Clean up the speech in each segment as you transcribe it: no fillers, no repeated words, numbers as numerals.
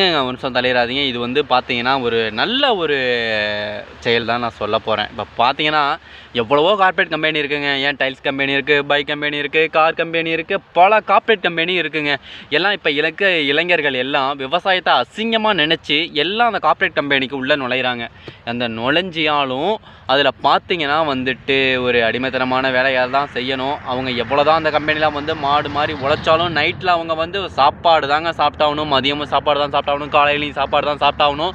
ஒரு நிமிஷம் தலையிடாதீங்க. இது வந்து பார்த்தீங்கன்னா, ஒரு நல்ல ஒரு செயல் தான் நான் சொல்ல போகிறேன். இப்போ பார்த்தீங்கன்னா, எவ்வளவோ கார்ப்பரேட் கம்பெனி இருக்குங்க. ஏன் டைல்ஸ் கம்பெனி இருக்குது, பைக் கம்பெனி இருக்குது, கார் கம்பெனி இருக்குது, பல கார்ப்பரேட் கம்பெனி இருக்குங்க. எல்லாம் இப்போ இளைஞர்கள் எல்லாம் விவசாயத்தை அசிங்கமாக நினச்சி எல்லாம் அந்த கார்ப்பரேட் கம்பெனிக்கு உள்ளே நுழையிறாங்க. அந்த நுழைஞ்சியாலும் அதில் பார்த்தீங்கன்னா வந்துட்டு ஒரு அடிமைத்தனமான வேலையாக தான் செய்யணும். அவங்க எவ்வளோ தான் அந்த கம்பெனியில் வந்து மாடு மாதிரி உழைச்சாலும் நைட்டில் அவங்க வந்து சாப்பாடு தாங்க சாப்பிட்டாகணும். மதியமும் சாப்பாடு தான் சாப்பிட்டாகணும், காலையிலையும் சாப்பாடு தான் சாப்பிட்டாகணும்.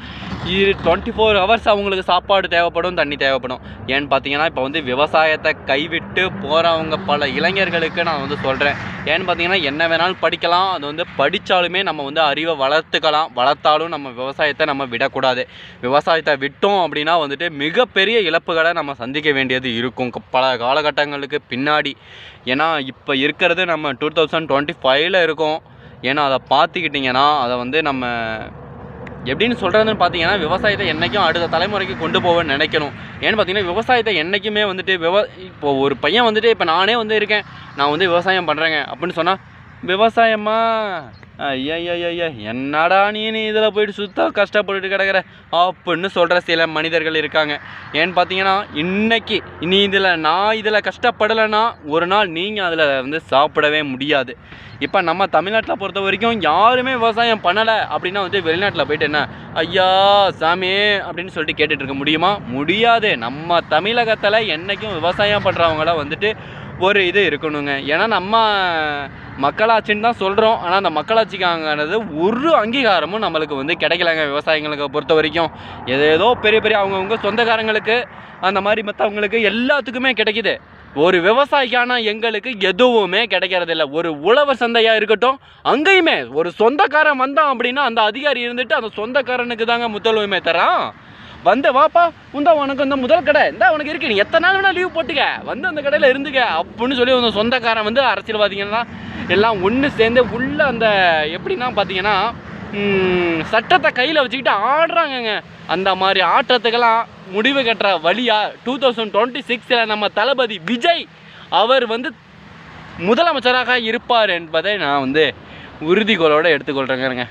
24 ஹவர்ஸ் அவங்களுக்கு சாப்பாடு தேவைப்படும், தண்ணி தேவைப்படும். ஏன்னு பார்த்தீங்கன்னா, இப்போ வந்து விவசாயத்தை கைவிட்டு போகிறவங்க பல இளைஞர்களுக்கு நான் வந்து சொல்கிறேன். ஏன்னு பார்த்தீங்கன்னா, என்ன வேணாலும் படிக்கலாம். அது வந்து படித்தாலுமே நம்ம வந்து அறிவை வளர்த்துக்கலாம். வளர்த்தாலும் நம்ம விவசாயத்தை நம்ம விடக்கூடாது. விவசாயத்தை விட்டோம் அப்படின்னா வந்துட்டு மிகப்பெரிய இழப்புகளை நம்ம சந்திக்க வேண்டியது இருக்கும் பல காலகட்டங்களுக்கு பின்னாடி. ஏன்னா இப்போ இருக்கிறது நம்ம 2025 இருக்கோம். ஏன்னா அதை பார்த்துக்கிட்டிங்கன்னா, அதை வந்து நம்ம எப்படின்னு சொல்கிறதுன்னு பார்த்தீங்கன்னா, விவசாயத்தை என்றைக்கும் அடுத்த தலைமுறைக்கு கொண்டு போவேன்னு நினைக்கணும். ஏன்னு பார்த்தீங்கன்னா, விவசாயத்தை என்றைக்குமே வந்துட்டு இப்போ ஒரு பையன் வந்துட்டு இப்போ நானே வந்து இருக்கேன், நான் வந்து விவசாயம் பண்ணுறேங்க அப்படின்னு சொன்னால், விவசாயமா ஐயா என்னடா நீ இதில் போயிட்டு சுத்தம் கஷ்டப்பட்டுட்டு கிடக்கிற அப்படின்னு சொல்கிற சில மனிதர்கள் இருக்காங்க. ஏன்னு பார்த்தீங்கன்னா, இன்றைக்கி நான் இதில் கஷ்டப்படலைன்னா ஒரு நாள் நீங்கள் அதில் வந்து சாப்பிடவே முடியாது. இப்போ நம்ம தமிழ்நாட்டில் பொறுத்த வரைக்கும் யாருமே விவசாயம் பண்ணலை அப்படின்னா வந்து வெளிநாட்டில் போயிட்டு என்ன ஐயா சாமி அப்படின்னு சொல்லிட்டு கேட்டுட்டு இருக்க முடியுமா? முடியாது. நம்ம தமிழகத்தில் என்றைக்கும் விவசாயம் பண்ணுறவங்கள வந்துட்டு ஒரு இது இருக்கணுங்க. ஏன்னா நம்ம மக்களாட்சின்னு தான் சொல்கிறோம். ஆனால் அந்த மக்களாட்சிக்கானது ஒரு அங்கீகாரமும் நம்மளுக்கு வந்து கிடைக்கலங்க. விவசாயிங்களுக்கு பொறுத்த வரைக்கும் ஏதோ பெரிய பெரிய அவங்கவுங்க சொந்தக்காரங்களுக்கு அந்த மாதிரி மற்றவங்களுக்கு எல்லாத்துக்குமே கிடைக்கிது. ஒரு விவசாயிக்கான எங்களுக்கு எதுவுமே கிடைக்கிறதில்ல. ஒரு உழவர் சந்தையாக இருக்கட்டும், அங்கேயுமே ஒரு சொந்தக்காரன் வந்தான் அப்படின்னா அந்த அதிகாரி இருந்துட்டு அந்த சொந்தக்காரனுக்கு தாங்க முதலுரிமை தரான். வந்து வாப்பா உனக்கு இந்த முதல் கடை இந்த உனக்கு இருக்கு, நீ எத்தனை நாள் வேணால் லீவ் போட்டுக்க, வந்து அந்த கடையில் இருந்துக்க அப்படின்னு சொல்லி அந்த சொந்தக்காரன் வந்து அரசியல்வாதிகள்னா எல்லாம் ஒன்று சேர்ந்து உள்ள அந்த எப்படின்னா பார்த்தீங்கன்னா சட்டத்தை கையில் வச்சுக்கிட்டு ஆடுறாங்கங்க. அந்த மாதிரி ஆட்டத்துக்கெல்லாம் முடிவு கட்டுற வழியாக 2026 நம்ம தளபதி விஜய் அவர் வந்து முதலமைச்சராக இருப்பார் என்பதை நான் வந்து உறுதிக்கோளோடு எடுத்துக்கொள்கிறேங்க.